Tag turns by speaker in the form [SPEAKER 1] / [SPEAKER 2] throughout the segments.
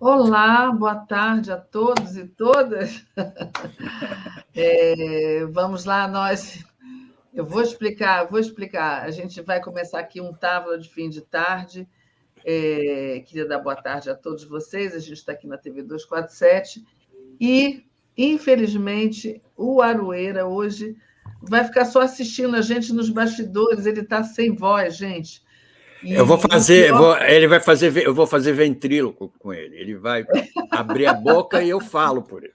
[SPEAKER 1] Olá, boa tarde a todos e todas. Vamos lá, eu vou explicar. A gente vai começar aqui um Távola de fim de tarde. Queria dar boa tarde a todos vocês. A gente está aqui na TV 247 e, infelizmente, o Aroeira hoje vai ficar só assistindo a gente nos bastidores. Ele está sem voz, gente.
[SPEAKER 2] Eu vou fazer ventríloco com ele. Ele vai abrir a boca e eu falo por ele.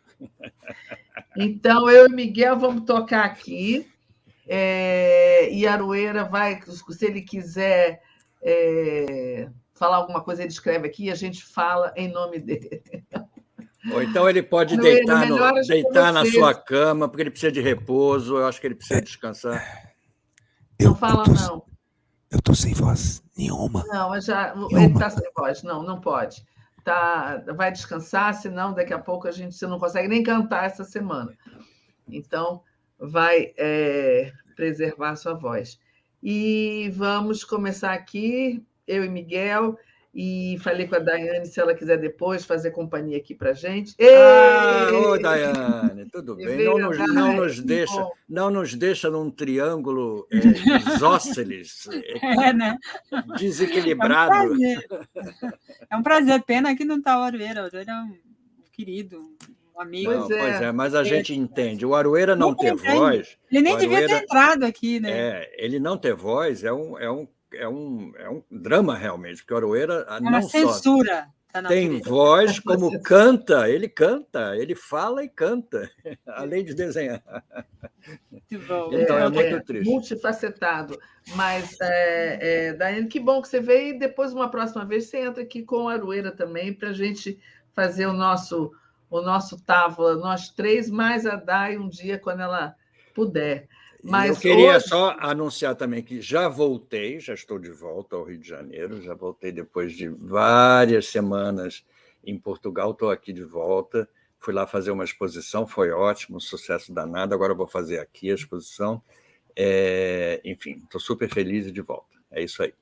[SPEAKER 1] Então, eu e Miguel vamos tocar aqui. E Aroeira vai, se ele quiser falar alguma coisa, ele escreve aqui e a gente fala em nome dele.
[SPEAKER 2] Ou então ele pode
[SPEAKER 1] Aroeira,
[SPEAKER 2] deitar na sua cama, porque ele precisa de repouso, eu acho que ele precisa descansar.
[SPEAKER 1] Não fala, não.
[SPEAKER 3] Eu estou sem voz nenhuma.
[SPEAKER 1] Não, ele está sem voz. Não pode. Vai descansar, senão daqui a pouco você não consegue nem cantar essa semana. Então, vai preservar a sua voz. E vamos começar aqui, eu e Miguel, e falei com a Daiane se ela quiser depois fazer companhia aqui para a gente.
[SPEAKER 2] Oi, Daiane, tudo bem? Não nos deixa num triângulo isósceles,
[SPEAKER 4] né?
[SPEAKER 2] desequilibrado.
[SPEAKER 4] É um prazer. Pena que não está o Aroeira. O Aroeira é um querido, um amigo.
[SPEAKER 2] Pois é, mas a gente entende. O Aroeira não ter voz...
[SPEAKER 4] Ele nem devia ter entrado aqui, né?
[SPEAKER 2] Ele não ter voz é um drama, realmente, porque o Aroeira
[SPEAKER 4] não
[SPEAKER 2] censura só tem voz, como canta, ele fala e canta, além de desenhar.
[SPEAKER 4] Então
[SPEAKER 2] é muito triste.
[SPEAKER 1] Multifacetado. Mas, Daiane, que bom que você veio, e depois, uma próxima vez, você entra aqui com o Aroeira também, para a gente fazer o nosso Távola, nós três, mais a Dai um dia, quando ela puder. Mas
[SPEAKER 2] eu queria só anunciar também que já estou de volta ao Rio de Janeiro, já voltei depois de várias semanas em Portugal, estou aqui de volta, fui lá fazer uma exposição, foi ótimo, um sucesso danado, agora eu vou fazer aqui a exposição, enfim, estou super feliz e de volta, é isso aí.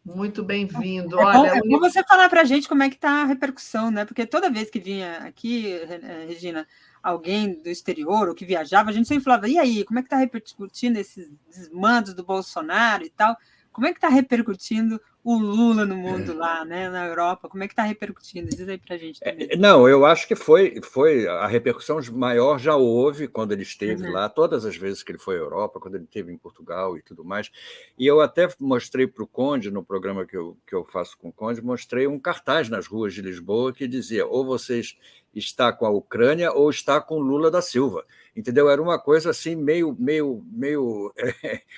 [SPEAKER 1] Muito bem-vindo.
[SPEAKER 4] É bom você falar para a gente como é que está a repercussão, né? Porque toda vez que vinha aqui, Regina, alguém do exterior ou que viajava, a gente sempre falava, e aí, como é que está repercutindo esses desmandos do Bolsonaro e tal? Como é que está repercutindo o Lula no mundo lá, né, na Europa? Como é que está repercutindo? Diz aí para a gente também.
[SPEAKER 2] Não, eu acho que foi a repercussão maior já houve quando ele esteve lá, todas as vezes que ele foi à Europa, quando ele esteve em Portugal e tudo mais. E eu até mostrei para o Conde, no programa que eu faço com o Conde, mostrei um cartaz nas ruas de Lisboa que dizia, ou vocês está com a Ucrânia ou está com Lula da Silva, entendeu? Era uma coisa assim meio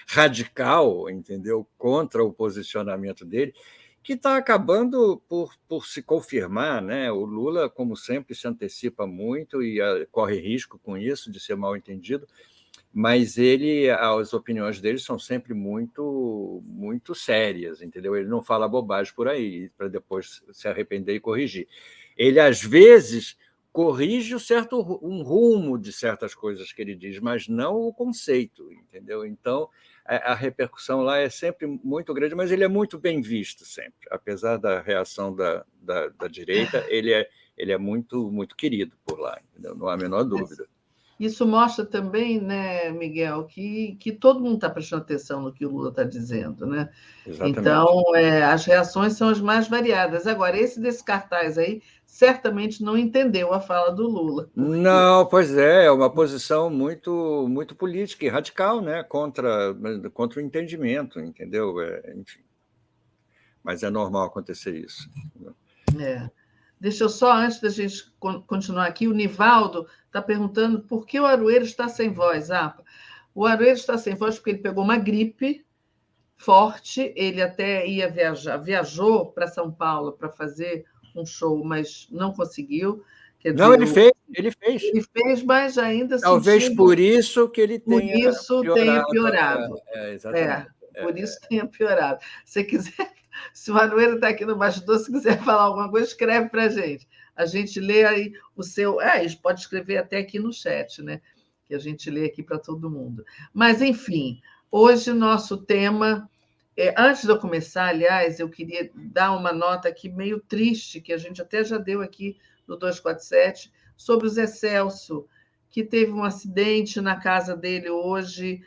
[SPEAKER 2] radical, entendeu? Contra o posicionamento dele, que está acabando por se confirmar, né? O Lula, como sempre, se antecipa muito e corre risco com isso de ser mal entendido, mas as opiniões dele são sempre muito, muito sérias, entendeu? Ele não fala bobagem por aí, para depois se arrepender e corrigir. Ele, às vezes, corrige um rumo de certas coisas que ele diz, mas não o conceito, entendeu? Então, a repercussão lá é sempre muito grande, mas ele é muito bem visto sempre. Apesar da reação da direita, ele é muito, muito querido por lá, entendeu? Não há a menor dúvida.
[SPEAKER 1] Isso mostra também, né, Miguel, que todo mundo está prestando atenção no que o Lula está dizendo, né?
[SPEAKER 2] Exatamente.
[SPEAKER 1] Então, as reações são as mais variadas. Agora, esse desse cartaz aí certamente não entendeu a fala do Lula.
[SPEAKER 2] Não, pois é uma posição muito, muito política e radical, né? Contra o entendimento, entendeu? Enfim. Mas é normal acontecer isso.
[SPEAKER 1] Deixa eu só, antes da gente continuar aqui, o Nivaldo está perguntando por que o Aroeira está sem voz. O Aroeira está sem voz porque ele pegou uma gripe forte, ele até ia viajou para São Paulo para fazer um show, mas não conseguiu.
[SPEAKER 2] Não, ele fez.
[SPEAKER 1] Ele fez, mas ainda
[SPEAKER 2] talvez por isso que ele
[SPEAKER 1] tenha piorado. Exatamente. Por isso tenha piorado. Se quiser Se o Aroeira está aqui no bastidor, se quiser falar alguma coisa, escreve para a gente. A gente lê aí o seu. Pode escrever até aqui no chat, né? Que a gente lê aqui para todo mundo. Mas, enfim, hoje nosso tema. Antes de eu começar, aliás, eu queria dar uma nota aqui meio triste, que a gente até já deu aqui no 247, sobre o Zé Celso, que teve um acidente na casa dele hoje.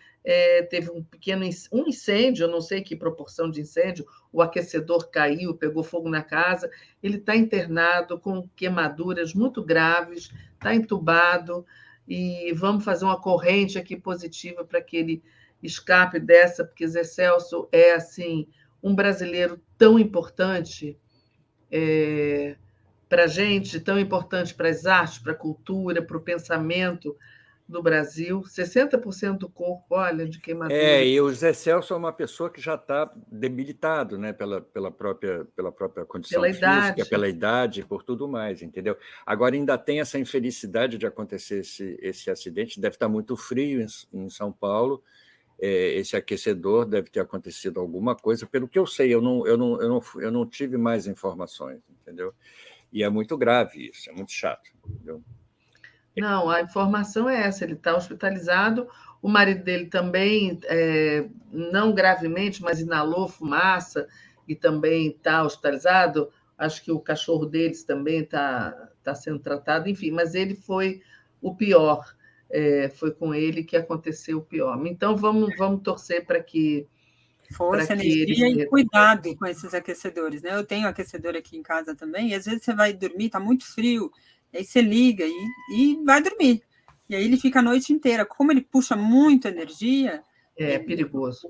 [SPEAKER 1] Teve um pequeno incêndio, eu não sei que proporção de incêndio, o aquecedor caiu, pegou fogo na casa, ele está internado com queimaduras muito graves, está entubado, e vamos fazer uma corrente aqui positiva para que ele escape dessa, porque Zé Celso é assim um brasileiro tão importante para a gente, tão importante para as artes, para a cultura, para o pensamento do Brasil, 60% do corpo, olha, de queimadura.
[SPEAKER 2] E o Zé Celso é uma pessoa que já está debilitado, né, pela própria condição
[SPEAKER 1] Pela
[SPEAKER 2] física,
[SPEAKER 1] idade.
[SPEAKER 2] pela idade, por tudo mais, entendeu? Agora ainda tem essa infelicidade de acontecer esse acidente, deve estar muito frio em São Paulo, esse aquecedor deve ter acontecido alguma coisa, pelo que eu sei, eu não tive mais informações, entendeu? E é muito grave isso, é muito chato, entendeu?
[SPEAKER 1] Não, a informação é essa, ele está hospitalizado, o marido dele também, não gravemente, mas inalou fumaça e também está hospitalizado, acho que o cachorro deles também está sendo tratado, enfim, mas ele foi o pior, foi com ele que aconteceu o pior. Então, vamos torcer para que...
[SPEAKER 4] Força, energia e cuidado com esses aquecedores, né? Eu tenho aquecedor aqui em casa também, e às vezes você vai dormir, está muito frio, aí você liga e vai dormir. E aí ele fica a noite inteira. Como ele puxa muito energia...
[SPEAKER 1] É perigoso.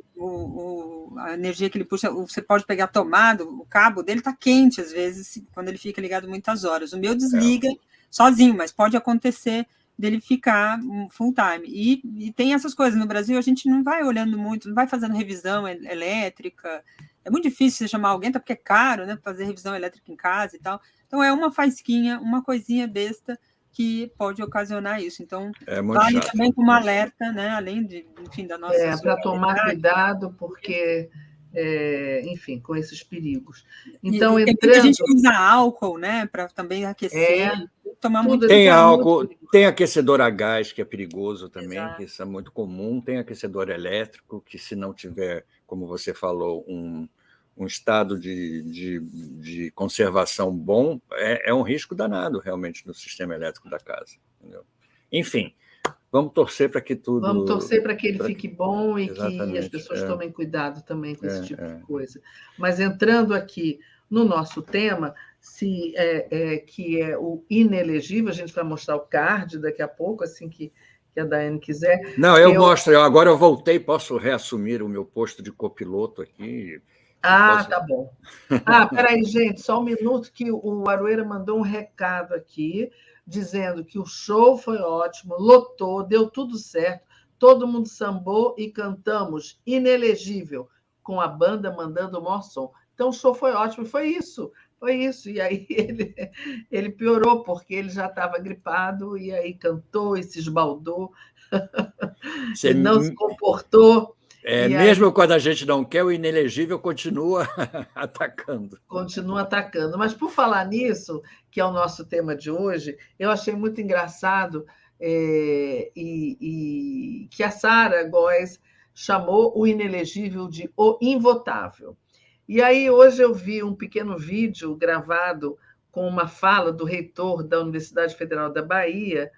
[SPEAKER 4] A energia que ele puxa, você pode pegar tomado, o cabo dele está quente, às vezes, quando ele fica ligado muitas horas. O meu desliga sozinho, mas pode acontecer dele ficar full time. E tem essas coisas. No Brasil, a gente não vai olhando muito, não vai fazendo revisão elétrica. É muito difícil você chamar alguém, até porque é caro, né? Fazer revisão elétrica em casa e tal. Então, é uma faísquinha, uma coisinha besta que pode ocasionar isso. Então, vale chato, também como alerta, né? Além de, enfim, da nossa...
[SPEAKER 1] para tomar cuidado, porque... enfim, com esses perigos. Então,
[SPEAKER 4] entrando... a gente usa álcool, né, para também aquecer, tomar muito
[SPEAKER 2] tem álcool, tem aquecedor a gás, que é perigoso também, que isso é muito comum, tem aquecedor elétrico, que se não tiver, como você falou, um estado de conservação bom, é um risco danado, realmente, no sistema elétrico da casa. Entendeu? Enfim, vamos torcer para que tudo...
[SPEAKER 1] Vamos torcer para que ele fique bom e
[SPEAKER 2] Exatamente,
[SPEAKER 1] que as pessoas tomem cuidado também com esse tipo de coisa. Mas entrando aqui no nosso tema, que é o inelegível, a gente vai mostrar o card daqui a pouco, assim que a Daiane quiser.
[SPEAKER 2] Não, eu mostro, agora eu voltei, posso reassumir o meu posto de copiloto aqui.
[SPEAKER 1] Tá bom. Peraí, gente, só um minuto que o Aroeira mandou um recado aqui, dizendo que o show foi ótimo, lotou, deu tudo certo, todo mundo sambou e cantamos inelegível, com a banda mandando o maior som. Então, o show foi ótimo, foi isso. E aí ele piorou, porque ele já estava gripado, e aí cantou e se esbaldou, e não se comportou.
[SPEAKER 2] Mesmo aí, quando a gente não quer, o inelegível continua atacando.
[SPEAKER 1] Continua atacando. Mas, por falar nisso, que é o nosso tema de hoje, eu achei muito engraçado que a Sara Góes chamou o inelegível de o invotável. E aí, hoje eu vi um pequeno vídeo gravado com uma fala do reitor da Universidade Federal da Bahia,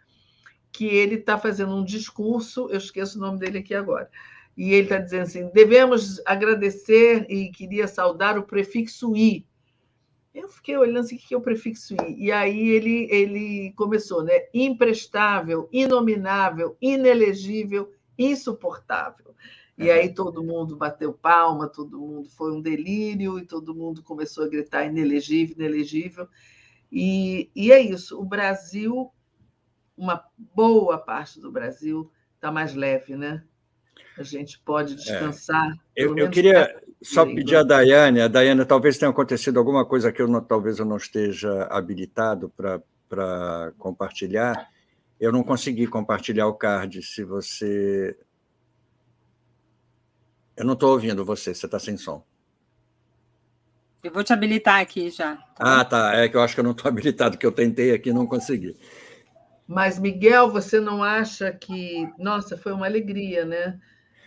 [SPEAKER 1] que ele está fazendo um discurso, eu esqueço o nome dele aqui agora, e ele está dizendo assim, devemos agradecer e queria saudar o prefixo i. Eu fiquei olhando assim, o que é o prefixo i? E aí ele começou, né? Imprestável, inominável, inelegível, insuportável. E aí todo mundo bateu palma, todo mundo foi um delírio, e todo mundo começou a gritar inelegível, inelegível. E é isso, o Brasil, uma boa parte do Brasil está mais leve, né? A gente pode descansar.
[SPEAKER 2] Eu queria só pedir à Daiane, talvez tenha acontecido alguma coisa que talvez eu não esteja habilitado para compartilhar. Eu não consegui compartilhar o card. Se você... Eu não estou ouvindo você está sem som.
[SPEAKER 4] Eu vou te habilitar aqui já.
[SPEAKER 2] Tá, tá. É que eu acho que eu não estou habilitado, que eu tentei aqui e não consegui.
[SPEAKER 1] Mas, Miguel, você não acha que, nossa, foi uma alegria, né?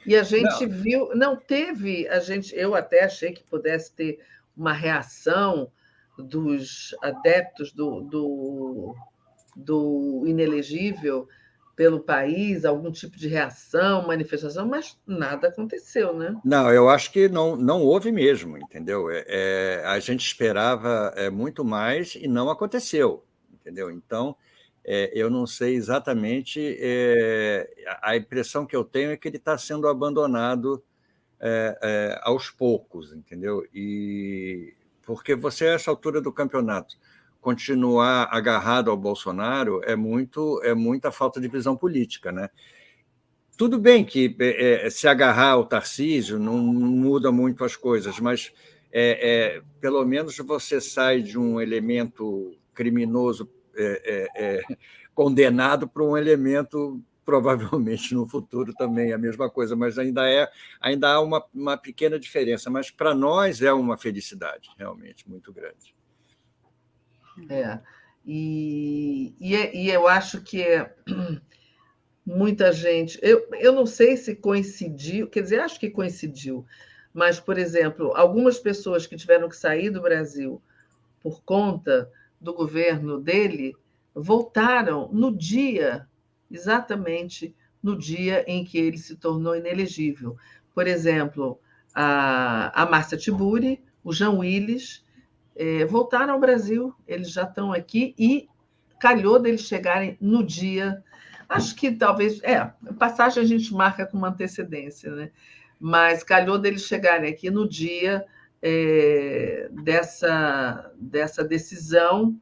[SPEAKER 1] E a gente
[SPEAKER 2] Não,
[SPEAKER 1] viu, não teve, eu até achei que pudesse ter uma reação dos adeptos do inelegível pelo país, algum tipo de reação, manifestação, mas nada aconteceu, né?
[SPEAKER 2] não, eu acho que não houve mesmo, entendeu? A gente esperava muito mais e não aconteceu, entendeu? Então, eu não sei exatamente. A impressão que eu tenho é que ele está sendo abandonado aos poucos, entendeu? E porque você, a essa altura do campeonato, continuar agarrado ao Bolsonaro é muita falta de visão política, né? Tudo bem que se agarrar ao Tarcísio não muda muito as coisas, mas pelo menos você sai de um elemento criminoso condenado para um elemento provavelmente no futuro também a mesma coisa, mas ainda há uma pequena diferença, mas para nós é uma felicidade realmente muito grande.
[SPEAKER 1] É. E eu acho que muita gente. Eu não sei se coincidiu, quer dizer, acho que coincidiu, mas, por exemplo, algumas pessoas que tiveram que sair do Brasil por conta do governo dele voltaram no dia, exatamente no dia em que ele se tornou inelegível. Por exemplo, a Márcia Tiburi, o Jean Willis, voltaram ao Brasil, eles já estão aqui e calhou deles chegarem no dia. Acho que talvez. Passagem a gente marca com uma antecedência, né? Mas calhou deles chegarem aqui no dia dessa decisão,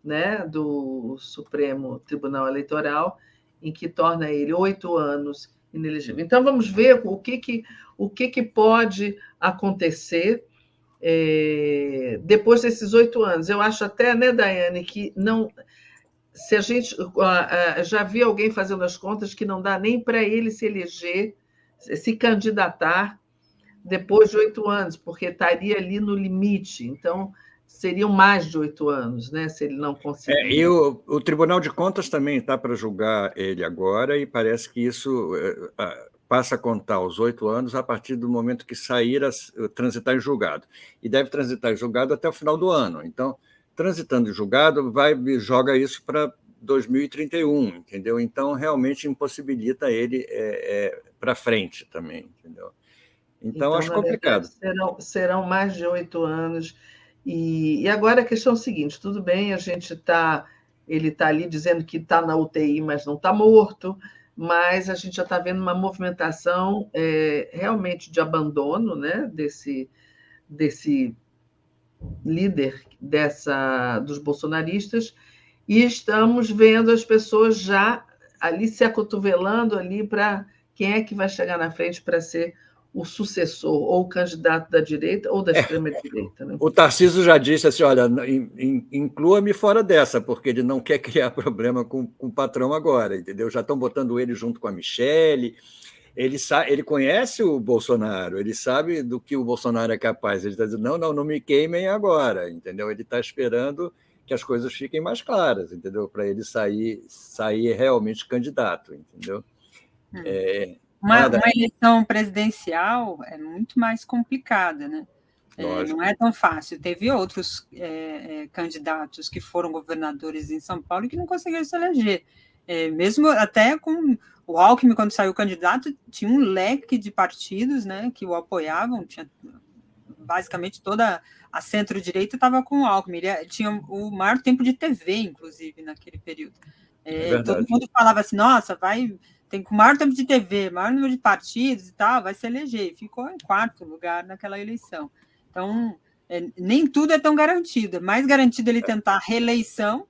[SPEAKER 1] né, do Supremo Tribunal Eleitoral, em que torna ele 8 anos inelegível. Então, vamos ver o que pode acontecer depois desses 8 anos. Eu acho até, né, Daiane, que não. Se a gente já vi alguém fazendo as contas que não dá nem para ele se eleger, se candidatar depois de 8 anos, porque estaria ali no limite. Então, seriam mais de 8 anos, né, se ele não conseguir.
[SPEAKER 2] E o Tribunal de Contas também está para julgar ele agora, e parece que isso passa a contar os 8 anos a partir do momento que transitar em julgado. E deve transitar em julgado até o final do ano. Então, transitando em julgado, joga isso para 2031, entendeu? Então, realmente impossibilita ele para frente também, entendeu? Então, acho
[SPEAKER 1] Na verdade,
[SPEAKER 2] complicado.
[SPEAKER 1] serão mais de 8 anos. E agora a questão é a seguinte: tudo bem, ele está ali dizendo que está na UTI, mas não está morto, mas a gente já está vendo uma movimentação realmente de abandono, né, desse líder dos bolsonaristas, e estamos vendo as pessoas já ali se acotovelando ali para quem é que vai chegar na frente para ser o sucessor, ou o candidato da direita ou da extrema-direita. Né?
[SPEAKER 2] O Tarcísio já disse assim: olha, inclua-me fora dessa, porque ele não quer criar problema com o patrão agora, entendeu? Já estão botando ele junto com a Michelle. Ele conhece o Bolsonaro, ele sabe do que o Bolsonaro é capaz. Ele está dizendo: não me queimem agora, entendeu? Ele está esperando que as coisas fiquem mais claras, entendeu? Para ele sair realmente candidato, entendeu?
[SPEAKER 4] Uma eleição presidencial é muito mais complicada, né? Não é tão fácil. Teve outros candidatos que foram governadores em São Paulo e que não conseguiram se eleger. Mesmo até com o Alckmin, quando saiu candidato, tinha um leque de partidos, né, que o apoiavam, tinha basicamente toda a centro-direita estava com o Alckmin. Ele tinha o maior tempo de TV, inclusive, naquele período. Todo mundo falava assim: nossa, tem o maior tempo de TV, maior número de partidos e tal, vai se eleger. E ficou em 4º lugar naquela eleição. Então, nem tudo é tão garantido. É mais garantido ele tentar reeleição,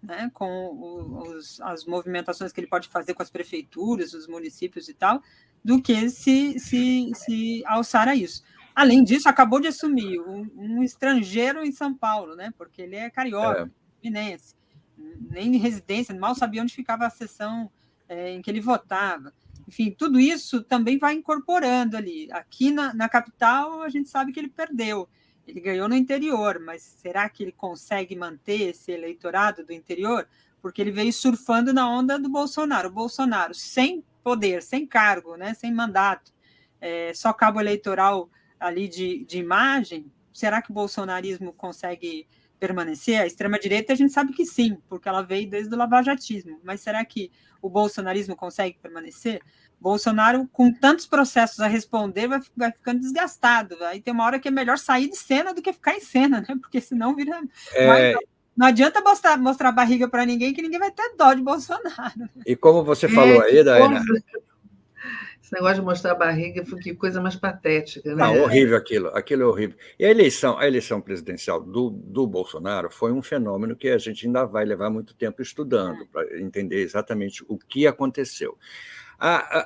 [SPEAKER 4] né, com as movimentações que ele pode fazer com as prefeituras, os municípios e tal, do que se alçar a isso. Além disso, acabou de assumir um estrangeiro em São Paulo, né, porque ele é carioca, fluminense, nem de residência, mal sabia onde ficava a sessão em que ele votava. Enfim, tudo isso também vai incorporando ali. Aqui na capital, a gente sabe que ele perdeu. Ele ganhou no interior, mas será que ele consegue manter esse eleitorado do interior? Porque ele veio surfando na onda do Bolsonaro. O Bolsonaro, sem poder, sem cargo, né, sem mandato, só cabo eleitoral ali de imagem, será que o bolsonarismo consegue permanecer? A extrema-direita a gente sabe que sim, porque ela veio desde o lavajatismo, mas será que o bolsonarismo consegue permanecer? Bolsonaro, com tantos processos a responder, vai ficando desgastado. Aí tem uma hora que é melhor sair de cena do que ficar em cena, né? Porque senão vira... Não adianta mostrar a barriga para ninguém, que ninguém vai ter dó de Bolsonaro.
[SPEAKER 2] E como você falou aí, Daiane...
[SPEAKER 1] Esse negócio de mostrar a barriga, que coisa mais patética, né?
[SPEAKER 2] Não, horrível aquilo é horrível. E a eleição presidencial do Bolsonaro foi um fenômeno que a gente ainda vai levar muito tempo estudando para entender exatamente o que aconteceu.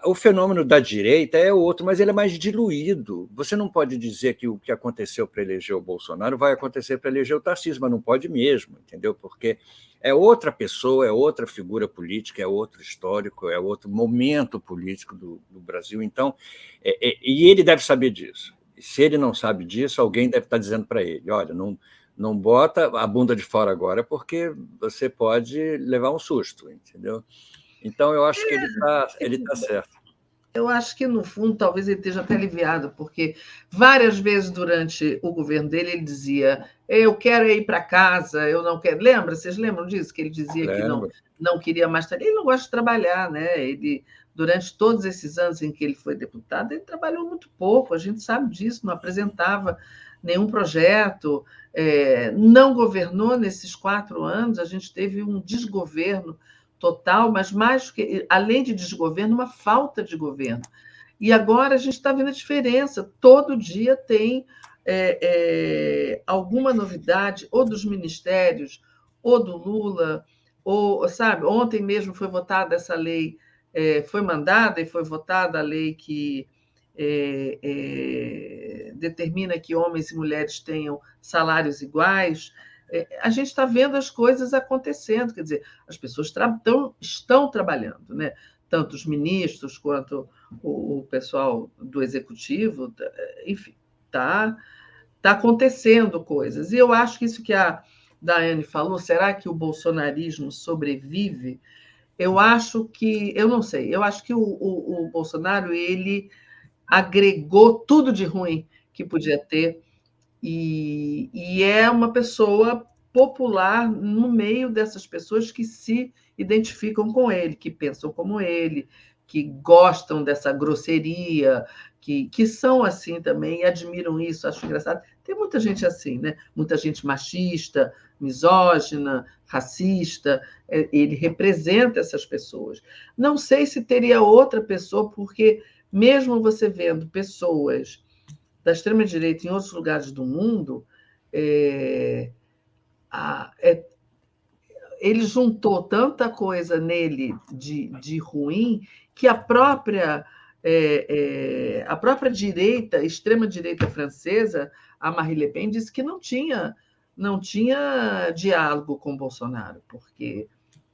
[SPEAKER 2] O fenômeno da direita é outro, mas ele é mais diluído. Você não pode dizer que o que aconteceu para eleger o Bolsonaro vai acontecer para eleger o Tarcísio, mas não pode mesmo, entendeu? Porque é outra pessoa, é outra figura política, é outro histórico, é outro momento político do Brasil. Então, e ele deve saber disso. Se ele não sabe disso, alguém deve estar dizendo para ele, olha, não bota a bunda de fora agora, porque você pode levar um susto, entendeu? Então, eu acho que ele está certo.
[SPEAKER 1] Eu acho que, no fundo, talvez ele esteja até aliviado, porque várias vezes durante o governo dele ele dizia: eu quero ir para casa, eu não quero. Lembra? Vocês lembram disso? Que ele dizia que não queria mais. Ele não gosta de trabalhar, né? Ele, durante todos esses anos em que ele foi deputado, ele trabalhou muito pouco, a gente sabe disso, não apresentava nenhum projeto, não governou nesses 4 anos, a gente teve um desgoverno total, mas mais que, além de desgoverno, uma falta de governo. E agora a gente está vendo a diferença. Todo dia tem alguma novidade, ou dos ministérios, ou do Lula, ou, sabe, ontem mesmo foi votada essa lei, foi mandada e foi votada a lei que determina que homens e mulheres tenham salários iguais. A gente está vendo as coisas acontecendo, quer dizer, as pessoas estão trabalhando, né? Tanto os ministros quanto o pessoal do executivo, enfim, está acontecendo coisas. E eu acho que isso que a Daiane falou, será que o bolsonarismo sobrevive? Eu não sei, eu acho que o Bolsonaro, ele agregou tudo de ruim que podia ter, e é uma pessoa popular no meio dessas pessoas que se identificam com ele, que pensam como ele, que gostam dessa grosseria, que são assim também e admiram isso, acho engraçado. Tem muita gente assim, né? Muita gente machista, misógina, racista, ele representa essas pessoas. Não sei se teria outra pessoa, porque mesmo você vendo pessoas da extrema-direita em outros lugares do mundo, ele juntou tanta coisa nele de ruim que a própria direita, extrema-direita francesa, a Marine Le Pen, disse que não tinha diálogo com Bolsonaro, porque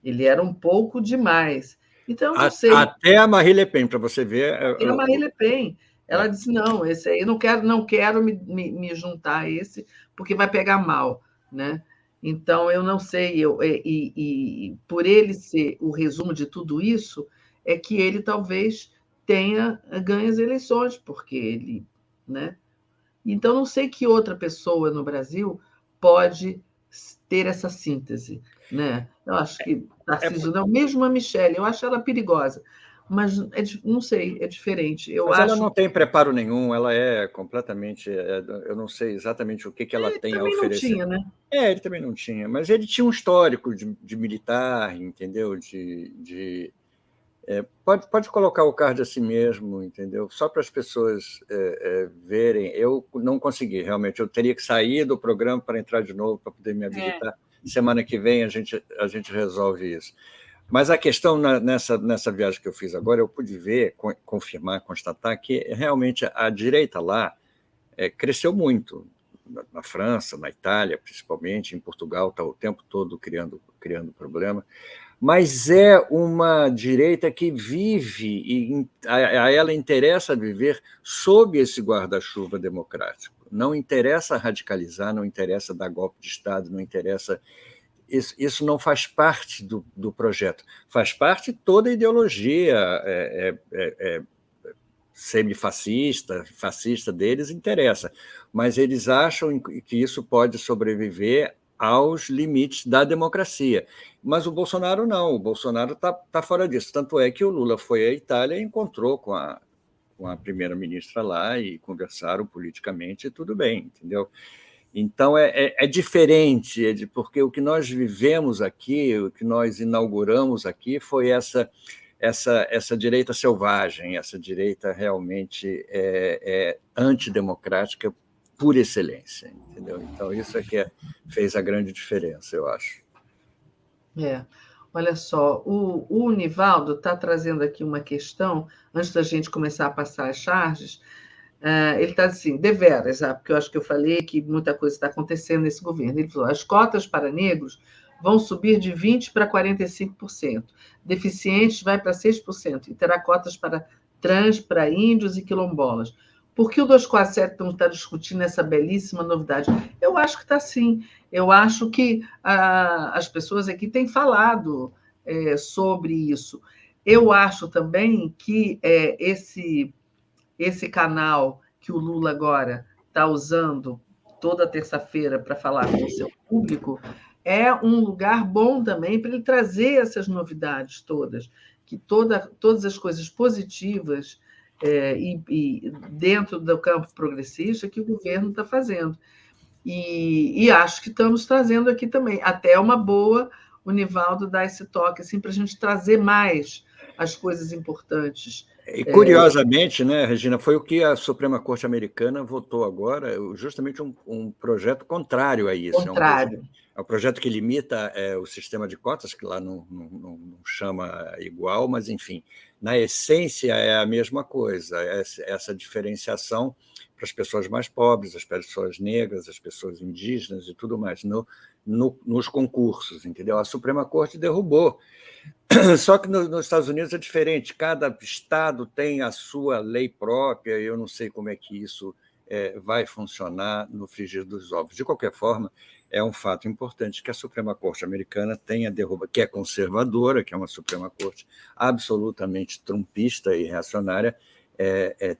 [SPEAKER 1] ele era um pouco demais. Então, não sei.
[SPEAKER 2] Até a Marine Le Pen, para você ver.
[SPEAKER 1] Até a Marine Le Pen. Ela disse: não, esse aí não quero me juntar a esse, porque vai pegar mal, né? Então, eu não sei, e por ele ser o resumo de tudo isso, é que ele talvez tenha ganho as eleições, porque ele, né? Então, não sei que outra pessoa no Brasil pode ter essa síntese, né? Eu acho que Tarcísio não, mesmo a Michelle, eu acho ela perigosa, mas não sei, é diferente.
[SPEAKER 2] Mas ela não tem preparo nenhum, ela é completamente... eu não sei exatamente o que ela tem a oferecer.
[SPEAKER 1] Ele também não tinha, né?
[SPEAKER 2] Ele também não tinha, mas ele tinha um histórico de militar, entendeu? Pode colocar o card assim mesmo, entendeu? Só para as pessoas verem. Eu não consegui, realmente. Eu teria que sair do programa para entrar de novo, para poder me habilitar. Semana que vem a gente resolve isso. Mas a questão nessa viagem que eu fiz agora, eu pude ver, confirmar, constatar que realmente a direita lá cresceu muito. Na França, na Itália, principalmente, em Portugal, está o tempo todo criando problema. Mas é uma direita que vive, e a ela interessa viver sob esse guarda-chuva democrático. Não interessa radicalizar, não interessa dar golpe de Estado, não interessa... Isso não faz parte do projeto. Faz parte toda a ideologia semifascista, fascista deles, interessa. Mas eles acham que isso pode sobreviver aos limites da democracia. Mas o Bolsonaro não, o Bolsonaro tá fora disso. Tanto é que o Lula foi à Itália e encontrou com a primeira-ministra lá e conversaram politicamente e tudo bem, entendeu? Então, é diferente, porque o que nós vivemos aqui, o que nós inauguramos aqui foi essa direita selvagem, essa direita realmente antidemocrática por excelência, entendeu? Então, isso é que fez a grande diferença, eu acho.
[SPEAKER 1] Olha só, o Nivaldo está trazendo aqui uma questão, antes da gente começar a passar as charges, ele está assim, deveras, porque eu acho que eu falei que muita coisa está acontecendo nesse governo. Ele falou, as cotas para negros vão subir de 20% para 45%, deficientes vai para 6%, e terá cotas para trans, para índios e quilombolas. Por que o 247 não está discutindo essa belíssima novidade? Eu acho que está sim. Eu acho que as pessoas aqui têm falado sobre isso. Eu acho também que esse canal que o Lula agora está usando toda terça-feira para falar com o seu público é um lugar bom também para ele trazer essas novidades todas, que todas as coisas positivas e dentro do campo progressista que o governo está fazendo. E acho que estamos trazendo aqui também. Até uma boa, o Nivaldo dar esse toque assim, para a gente trazer mais as coisas importantes.
[SPEAKER 2] E, curiosamente, né, Regina, foi o que a Suprema Corte Americana votou agora, justamente um projeto contrário a isso.
[SPEAKER 1] Contrário.
[SPEAKER 2] É um projeto que limita o sistema de cotas, que lá não chama igual, mas, enfim, na essência é a mesma coisa, essa diferenciação para as pessoas mais pobres, as pessoas negras, as pessoas indígenas e tudo mais, nos concursos, entendeu? A Suprema Corte derrubou. Só que nos Estados Unidos é diferente, cada estado tem a sua lei própria, eu não sei como é que isso vai funcionar no frigir dos ovos. De qualquer forma, é um fato importante que a Suprema Corte americana tenha derrubado, que é conservadora, que é uma Suprema Corte absolutamente trumpista e reacionária,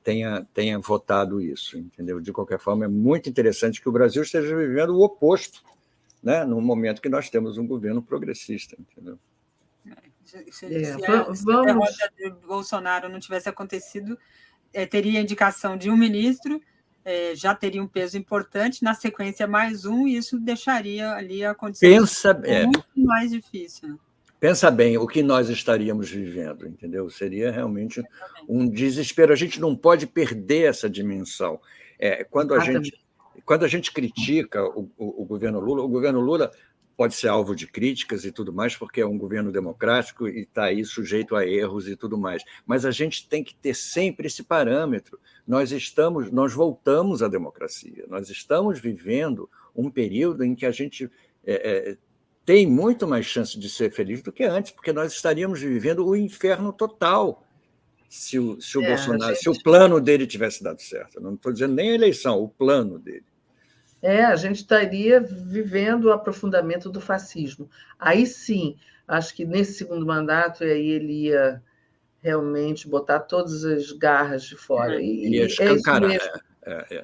[SPEAKER 2] tenha votado isso, entendeu? De qualquer forma, é muito interessante que o Brasil esteja vivendo o oposto, né, no momento que nós temos um governo progressista, entendeu?
[SPEAKER 4] Se a derrota do Bolsonaro não tivesse acontecido, teria indicação de um ministro, já teria um peso importante, na sequência mais um, e isso deixaria ali a condição muito mais difícil. Né?
[SPEAKER 2] Pensa bem o que nós estaríamos vivendo, entendeu? Seria realmente um desespero. A gente não pode perder essa dimensão. Quando a gente critica o governo Lula pode ser alvo de críticas e tudo mais, porque é um governo democrático e está aí sujeito a erros e tudo mais. Mas a gente tem que ter sempre esse parâmetro. Nós voltamos à democracia, nós estamos vivendo um período em que a gente tem muito mais chance de ser feliz do que antes, porque nós estaríamos vivendo o inferno total se o Bolsonaro, se o plano dele tivesse dado certo. Eu não estou dizendo nem a eleição, o plano dele.
[SPEAKER 1] A gente estaria vivendo o aprofundamento do fascismo. Aí sim, acho que nesse segundo mandato aí ele ia realmente botar todas as garras de fora.
[SPEAKER 2] Ia escancarar.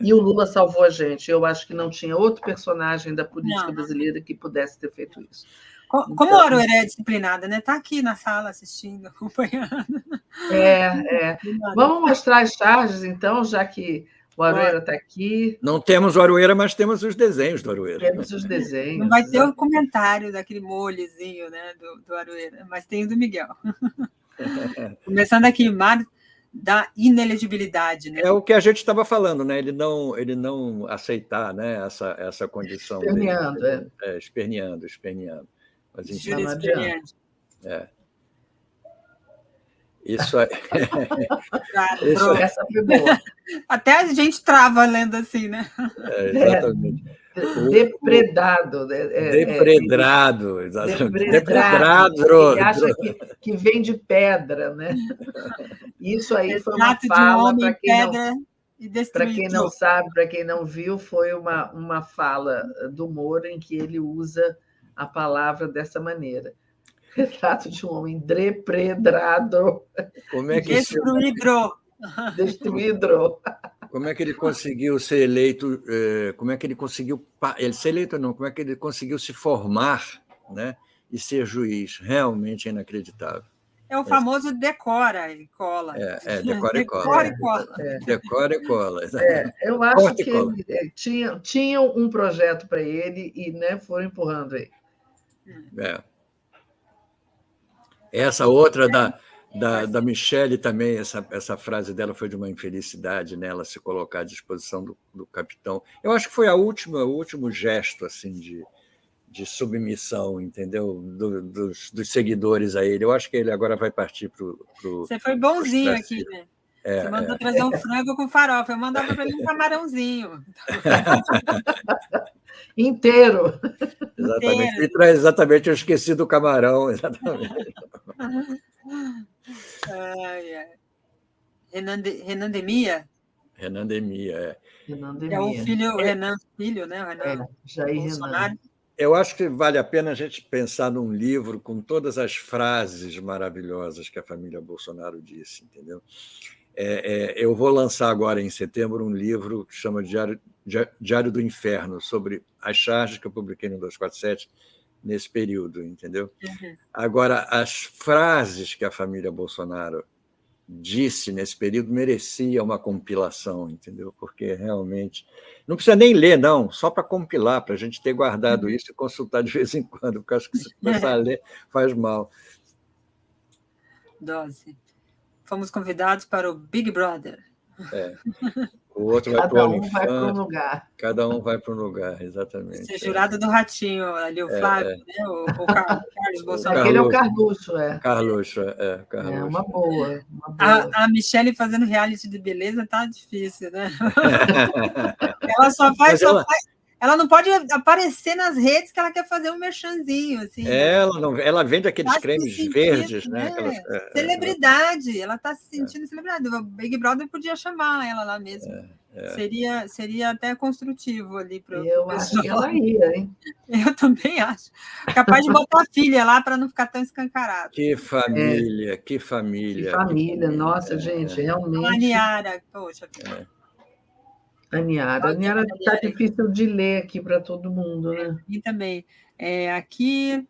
[SPEAKER 1] E o Lula salvou a gente. Eu acho que não tinha outro personagem da política brasileira que pudesse ter feito isso.
[SPEAKER 4] Como a Aroeira é disciplinada, né? Está aqui na sala assistindo, acompanhando.
[SPEAKER 1] Vamos mostrar as charges, então, já que o Aroeira está aqui.
[SPEAKER 2] Não temos o Aroeira, mas temos os desenhos do Aroeira.
[SPEAKER 1] Temos os desenhos.
[SPEAKER 4] Não vai ter o comentário daquele molhezinho, né, do Aroeira, mas tem o do Miguel. Começando aqui, mar da inelegibilidade. Né?
[SPEAKER 2] É o que a gente estava falando, né? Ele não aceitar, né, essa condição.
[SPEAKER 1] Esperneando,
[SPEAKER 2] dele. Esperneando. Mas, enfim, não adianta. Isso aí.
[SPEAKER 1] Essa foi boa.
[SPEAKER 4] Até a gente trava lendo assim, né?
[SPEAKER 2] Exatamente.
[SPEAKER 1] Depredado.
[SPEAKER 2] Depredado, exatamente.
[SPEAKER 1] Depredado. Ele acha que vem de pedra, né? Isso aí foi uma fala para quem não...
[SPEAKER 4] e
[SPEAKER 1] Para
[SPEAKER 4] destruir
[SPEAKER 1] quem não
[SPEAKER 4] Joe.
[SPEAKER 1] sabe, para quem não viu, foi uma fala do Moro em que ele usa a palavra dessa maneira. Retrato de um homem depredado,
[SPEAKER 2] Como é que
[SPEAKER 4] Destruidro.
[SPEAKER 1] destruído.
[SPEAKER 2] Como é que ele conseguiu ser eleito? Como é que ele conseguiu ele ser eleito não? Como é que ele conseguiu se formar, né, e ser juiz? Realmente é inacreditável.
[SPEAKER 4] É o famoso decora e cola.
[SPEAKER 2] Decora e cola.
[SPEAKER 4] Decora e cola.
[SPEAKER 2] Decora e cola.
[SPEAKER 1] Eu acho
[SPEAKER 2] Corta e
[SPEAKER 1] que
[SPEAKER 2] cola.
[SPEAKER 1] tinham um projeto para ele e, né, foram empurrando ele.
[SPEAKER 2] Essa outra da Michelle também, essa frase dela foi de uma infelicidade, né? Ela se colocar à disposição do capitão. Eu acho que foi o último gesto assim de submissão, entendeu? Dos seguidores a ele. Eu acho que ele agora vai partir para o.
[SPEAKER 4] Você foi bonzinho aqui, né? Você mandou trazer um frango com farofa. Eu mandava para ele um camarãozinho.
[SPEAKER 1] Inteiro.
[SPEAKER 2] Exatamente. E traz exatamente, eu esqueci do camarão, exatamente.
[SPEAKER 4] Renan Demia?
[SPEAKER 2] Renan Demia,
[SPEAKER 4] É o filho, Renan Filho, né? Renan
[SPEAKER 1] Jair
[SPEAKER 4] Bolsonaro.
[SPEAKER 1] Renan.
[SPEAKER 2] Eu acho que vale a pena a gente pensar num livro com todas as frases maravilhosas que a família Bolsonaro disse, entendeu? Eu vou lançar agora, em setembro, um livro que chama Diário do Inferno, sobre as charges que eu publiquei no 247 nesse período, entendeu? Agora, as frases que a família Bolsonaro disse nesse período merecia uma compilação, entendeu? Porque realmente não precisa nem ler, não, só para compilar, para a gente ter guardado isso e consultar de vez em quando, porque acho que se começar a ler faz mal.
[SPEAKER 4] Dose. Fomos convidados para o Big Brother.
[SPEAKER 2] O outro vai
[SPEAKER 1] para um lugar.
[SPEAKER 2] Cada um vai para um lugar, exatamente.
[SPEAKER 4] Ser jurado do Ratinho, ali o Flávio, né? O Carlos Bolsonaro.
[SPEAKER 1] Aquele é o Carluxo,
[SPEAKER 2] Carluxo.
[SPEAKER 1] É uma boa.
[SPEAKER 4] A Michelle fazendo reality de beleza tá difícil, né? Ela ela não pode aparecer nas redes que ela quer fazer um merchanzinho. Assim,
[SPEAKER 2] ela vende aqueles cremes verdes, né?
[SPEAKER 4] Celebridade, ela está se sentindo celebridade. O Big Brother podia chamar ela lá mesmo. Seria até construtivo ali para
[SPEAKER 1] eu acho que ela ia, hein?
[SPEAKER 4] Eu também acho. Capaz de botar a filha lá para não ficar tão escancarado.
[SPEAKER 2] Que família, que família.
[SPEAKER 1] Que família, nossa, gente, realmente.
[SPEAKER 4] A Niara, poxa.
[SPEAKER 1] A Niara está difícil de ler aqui para todo mundo, né?
[SPEAKER 4] E também. Aqui,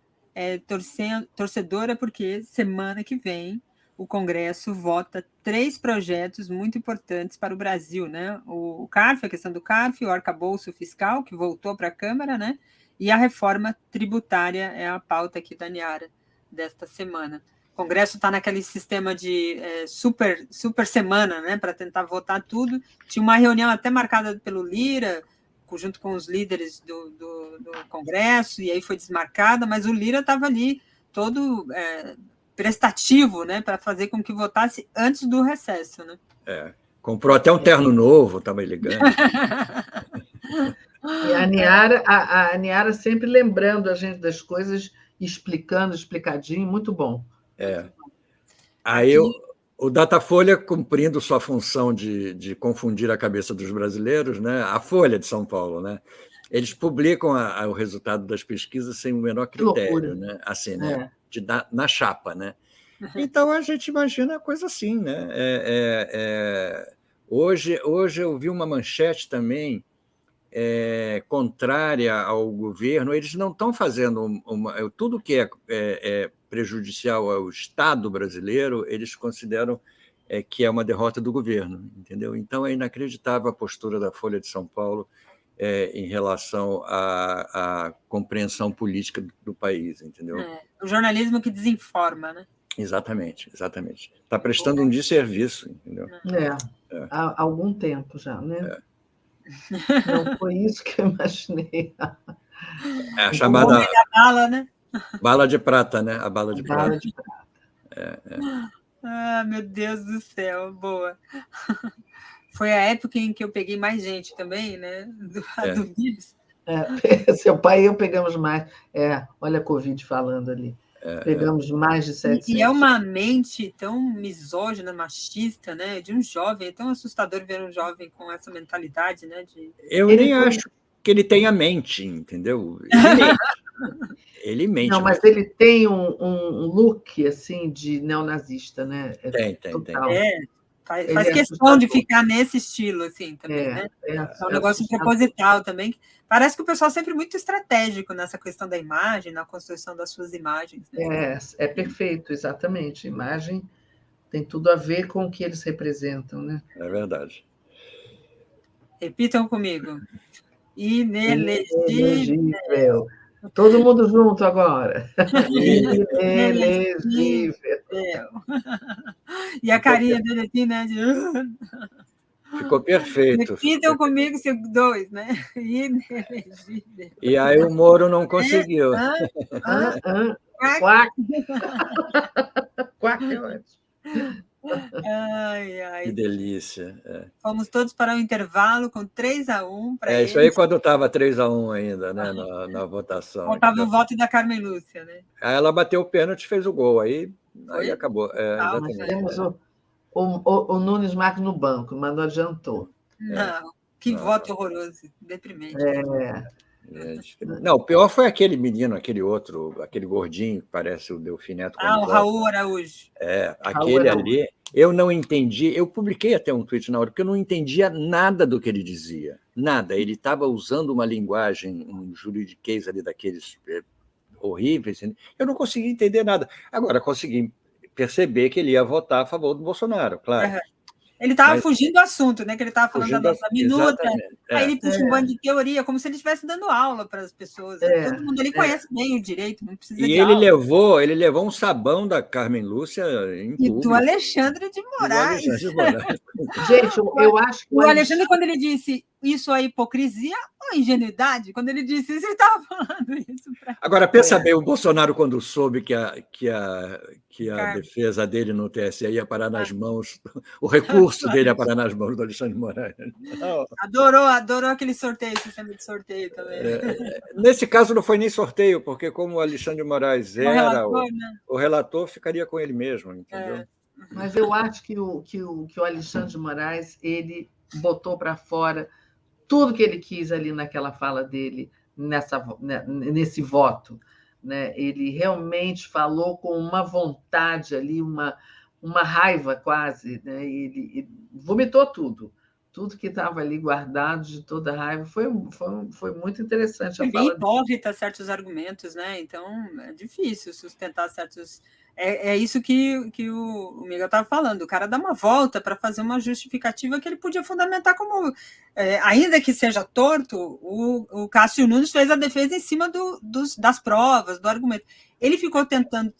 [SPEAKER 4] torcedora, porque semana que vem o Congresso vota 3 projetos muito importantes para o Brasil, né? O CARF, a questão do CARF, o arcabouço fiscal, que voltou para a Câmara, né? E a reforma tributária é a pauta aqui da Niara desta semana. O Congresso está naquele sistema de super semana, né, para tentar votar tudo. Tinha uma reunião até marcada pelo Lira, junto com os líderes do Congresso, e aí foi desmarcada, mas o Lira estava ali todo prestativo, né, para fazer com que votasse antes do recesso. Né?
[SPEAKER 2] Comprou até um terno novo, estava elegante.
[SPEAKER 1] E a Niara sempre lembrando a gente das coisas, explicadinho, muito bom.
[SPEAKER 2] Aí o Datafolha, cumprindo sua função de confundir a cabeça dos brasileiros, né? A Folha de São Paulo, né? Eles publicam o resultado das pesquisas sem o menor critério, né? Assim, né? Na chapa, né? Então a gente imagina a coisa assim, né? Hoje eu vi uma manchete também contrária ao governo. Eles não estão fazendo tudo que é prejudicial ao Estado brasileiro, eles consideram que é uma derrota do governo, entendeu? Então é inacreditável a postura da Folha de São Paulo em relação à compreensão política do país, entendeu?
[SPEAKER 4] O jornalismo que desinforma, né?
[SPEAKER 2] Exatamente. Está prestando um desserviço, entendeu?
[SPEAKER 1] Há algum tempo já, né? Não foi isso que eu imaginei.
[SPEAKER 2] A chamada
[SPEAKER 4] bala, né?
[SPEAKER 2] Bala de prata, né? A bala de prata.
[SPEAKER 4] Meu Deus do céu, boa. Foi a época em que eu peguei mais gente também, né? Do vírus.
[SPEAKER 1] Seu pai e eu pegamos mais. Olha a Covid falando ali. Pegamos mais de 700.
[SPEAKER 4] E é uma mente tão misógina, machista, né? De um jovem. É tão assustador ver um jovem com essa mentalidade, né?
[SPEAKER 2] Eu nem acho que ele tenha mente, entendeu? Ele mente.
[SPEAKER 1] Não, mas ele tem um look assim de neonazista, né?
[SPEAKER 2] Tem.
[SPEAKER 4] Faz questão de ficar nesse estilo, assim, também, né? É um negócio proposital também. Parece que o pessoal é sempre muito estratégico nessa questão da imagem, na construção das suas imagens.
[SPEAKER 1] Né? É perfeito, exatamente. Imagem tem tudo a ver com o que eles representam, né?
[SPEAKER 2] É verdade.
[SPEAKER 4] Repitam comigo. Inelegível.
[SPEAKER 1] Todo mundo junto agora. Inelegível.
[SPEAKER 4] E a carinha dele assim, né?
[SPEAKER 2] Ficou perfeito.
[SPEAKER 4] Repitam comigo, dois, né? Inelegível.
[SPEAKER 2] E aí o Moro não conseguiu.
[SPEAKER 1] Quack. Quack é ótimo.
[SPEAKER 2] Que delícia.
[SPEAKER 4] Fomos todos para o intervalo com 3-1 para
[SPEAKER 2] isso aí quando estava 3-1 ainda, né, na votação.
[SPEAKER 4] Faltava o voto da Carmen Lúcia, né?
[SPEAKER 2] Aí ela bateu o pênalti e fez o gol, aí acabou. Exatamente.
[SPEAKER 1] Temos o Nunes Marques no banco, mas não adiantou.
[SPEAKER 4] Não, que voto horroroso, deprimente.
[SPEAKER 2] Não, o pior foi aquele menino, aquele outro, aquele gordinho que parece o Delfim Neto.
[SPEAKER 4] O Raul Araújo.
[SPEAKER 2] Aquele ali, eu não entendi, eu publiquei até um tweet na hora, porque eu não entendia nada do que ele dizia, nada. Ele estava usando uma linguagem, um juridiquês ali daqueles horríveis, eu não conseguia entender nada. Agora, consegui perceber que ele ia votar a favor do Bolsonaro, claro.
[SPEAKER 4] Ele estava fugindo do assunto, né? Que ele estava falando da nossa minuta. Aí ele puxa um bando de teoria, como se ele estivesse dando aula para as pessoas. Todo mundo ali conhece bem o direito, não precisa de
[SPEAKER 2] ele
[SPEAKER 4] aula.
[SPEAKER 2] levou um sabão da Carmen Lúcia em público.
[SPEAKER 4] E do Alexandre de Moraes.
[SPEAKER 1] Gente, eu acho que
[SPEAKER 4] o Alexandre, quando ele disse isso é hipocrisia ou ingenuidade, quando ele disse isso, ele estava falando isso.
[SPEAKER 2] Agora, pensa bem, o Bolsonaro, quando soube que a defesa dele no TSE ia parar nas mãos, o recurso dele ia parar nas mãos do Alexandre de Moraes.
[SPEAKER 4] Adorou aquele sorteio, sistema de sorteio também.
[SPEAKER 2] Nesse caso, não foi nem sorteio, porque como o Alexandre de Moraes era o relator, ficaria com ele mesmo, entendeu?
[SPEAKER 1] Mas eu acho que o Alexandre de Moraes, botou para fora tudo que ele quis ali naquela fala dele, nesse voto. Né? Ele realmente falou com uma vontade ali, uma raiva quase. Né? Ele vomitou tudo que estava ali guardado de toda a raiva. Foi muito interessante.
[SPEAKER 4] Foi bem hipócrita certos argumentos, né? Então é difícil sustentar certos. É isso que o Miguel estava falando. O cara dá uma volta para fazer uma justificativa que ele podia fundamentar como. Ainda que seja torto, o Cássio Nunes fez a defesa em cima das provas, do argumento. Ele ficou tentando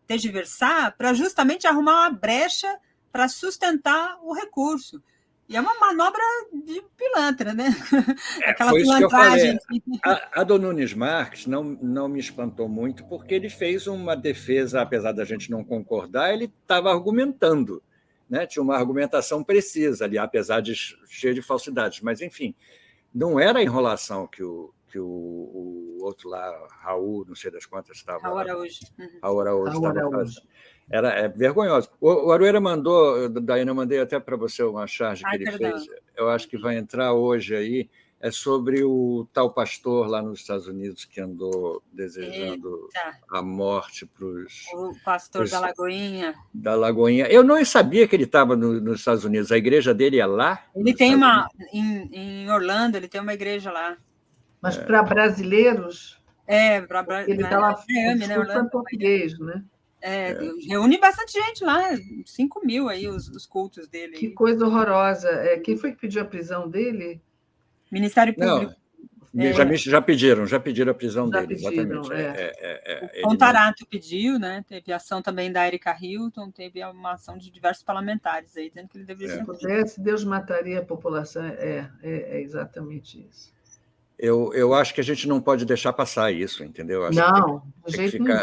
[SPEAKER 4] tergiversar para justamente arrumar uma brecha para sustentar o recurso. E é uma manobra de pilantra, né?
[SPEAKER 2] Aquela pilantragem. A do Nunes Marques não me espantou muito, porque ele fez uma defesa, apesar da gente não concordar, ele estava argumentando, né? Tinha uma argumentação precisa ali, apesar de cheia de falsidades. Mas, enfim, não era a enrolação que o outro lá, Raul, não sei das quantas, estava.
[SPEAKER 4] Raul Araújo.
[SPEAKER 2] Raul Araújo estava fazendo. É vergonhoso. O Arueira mandou, Daina, mandei até para você uma charge que ele fez. Eu acho que vai entrar hoje aí. É sobre o tal pastor lá nos Estados Unidos que andou desejando a morte para os...
[SPEAKER 4] O pastor da Lagoinha.
[SPEAKER 2] Da Lagoinha. Eu não sabia que ele estava nos Estados Unidos. A igreja dele é lá?
[SPEAKER 4] Ele tem uma... Em Orlando, ele tem uma igreja lá.
[SPEAKER 1] Mas para brasileiros...
[SPEAKER 4] Ele
[SPEAKER 1] está lá em português, né?
[SPEAKER 4] Reúne bastante gente lá, 5 mil aí os cultos dele.
[SPEAKER 1] Que coisa horrorosa. Quem foi que pediu a prisão dele?
[SPEAKER 4] Ministério Público.
[SPEAKER 2] Já pediram a prisão dele,
[SPEAKER 1] pediram,
[SPEAKER 2] exatamente.
[SPEAKER 4] O Contarato pediu, né? Teve ação também da Erika Hilton, teve uma ação de diversos parlamentares aí, dizendo que ele deveria ser.
[SPEAKER 1] Se pudesse, Deus mataria a população. É exatamente isso.
[SPEAKER 2] Eu acho que a gente não pode deixar passar isso, entendeu?
[SPEAKER 1] Não, do jeito nenhum.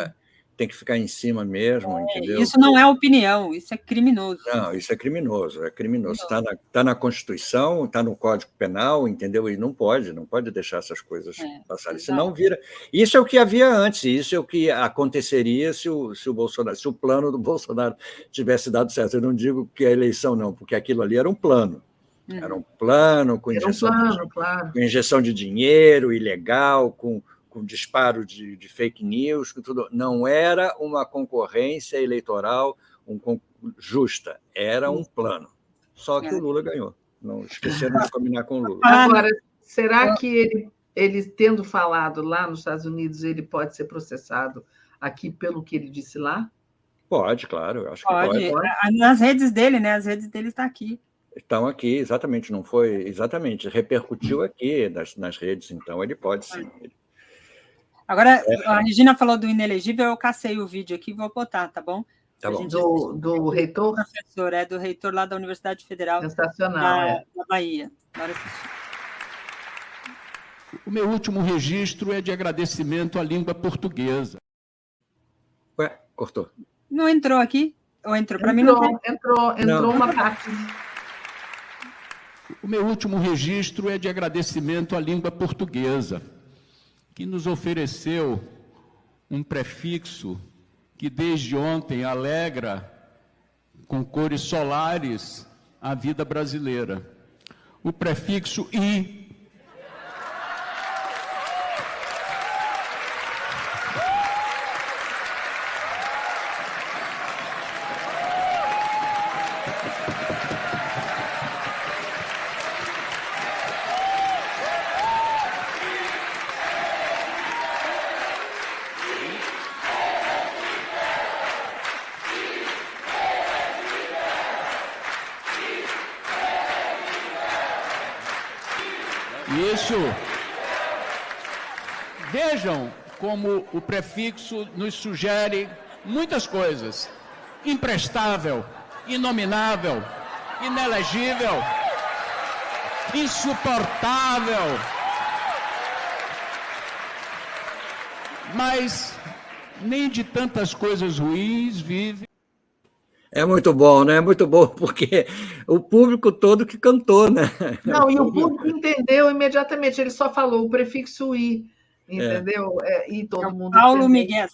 [SPEAKER 2] tem que ficar em cima mesmo, entendeu?
[SPEAKER 4] Isso não é opinião, isso é criminoso.
[SPEAKER 2] Não, isso é criminoso, é criminoso. Está na Constituição, está no Código Penal, entendeu? E não pode deixar essas coisas passarem. Senão vira. Isso é o que havia antes, isso é o que aconteceria se o plano do Bolsonaro tivesse dado certo. Eu não digo que a eleição não, porque aquilo ali era um plano. Era um plano com injeção de dinheiro ilegal, com disparo de fake news, com tudo. Não era uma concorrência eleitoral justa, era um plano. Só que o Lula ganhou. Não esqueceram de combinar com o Lula.
[SPEAKER 1] Agora, será que ele, tendo falado lá nos Estados Unidos, ele pode ser processado aqui pelo que ele disse lá?
[SPEAKER 2] Pode, claro, eu acho que pode.
[SPEAKER 4] Nas redes dele, né? As redes dele estão aqui.
[SPEAKER 2] Estão aqui, exatamente, não foi... Exatamente, repercutiu aqui nas redes, então ele pode sim.
[SPEAKER 4] Agora, a Regina falou do inelegível, eu cacei o vídeo aqui e vou botar, tá bom?
[SPEAKER 2] Tá bom.
[SPEAKER 1] Do reitor?
[SPEAKER 4] Professor, do reitor lá da Universidade Federal
[SPEAKER 1] Sensacional,
[SPEAKER 4] da Bahia. Bora assistir.
[SPEAKER 5] O meu último registro é de agradecimento à língua portuguesa.
[SPEAKER 2] Ué, cortou.
[SPEAKER 4] Não entrou aqui? Ou entrou? Para mim não
[SPEAKER 1] entrou uma parte.
[SPEAKER 5] O meu último registro é de agradecimento à língua portuguesa, que nos ofereceu um prefixo que desde ontem alegra com cores solares a vida brasileira. O prefixo "i". Isso. Vejam como o prefixo nos sugere muitas coisas. Imprestável, inominável, inelegível, insuportável. Mas nem de tantas coisas ruins vive.
[SPEAKER 2] É muito bom, né? É muito bom, porque o público todo que cantou, né?
[SPEAKER 1] Não, e o público entendeu imediatamente, ele só falou o prefixo "i", entendeu? E todo mundo
[SPEAKER 4] Paulo
[SPEAKER 1] entendeu.
[SPEAKER 4] Miguel.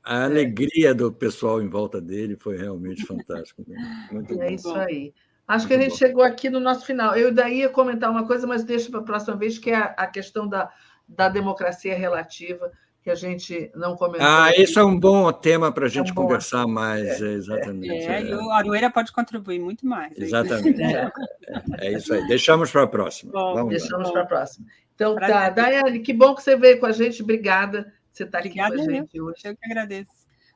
[SPEAKER 2] A alegria do pessoal em volta dele foi realmente fantástica. Muito bom.
[SPEAKER 1] É isso aí. Acho que a gente chegou aqui no nosso final. Eu daí ia comentar uma coisa, mas deixo para a próxima vez, que é a questão da democracia relativa, que a gente não comentou.
[SPEAKER 2] Isso é um bom tema para a gente conversar mais, exatamente.
[SPEAKER 4] E o Aroeira pode contribuir muito mais.
[SPEAKER 2] Exatamente. É isso aí. Deixamos para a próxima.
[SPEAKER 1] Deixamos para a próxima. Então, tá. Daiane, que bom que você veio com a gente. Obrigada por você estar aqui com a gente hoje.
[SPEAKER 4] Eu que agradeço.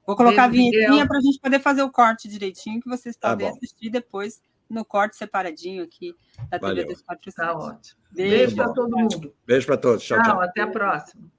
[SPEAKER 4] Vou colocar a vinhetinha para a gente poder fazer o corte direitinho, que vocês podem assistir depois no corte separadinho aqui da TV 247.
[SPEAKER 1] Tá ótimo. Beijo para todo mundo.
[SPEAKER 2] Beijo para todos. Tchau, tchau.
[SPEAKER 1] Até a próxima.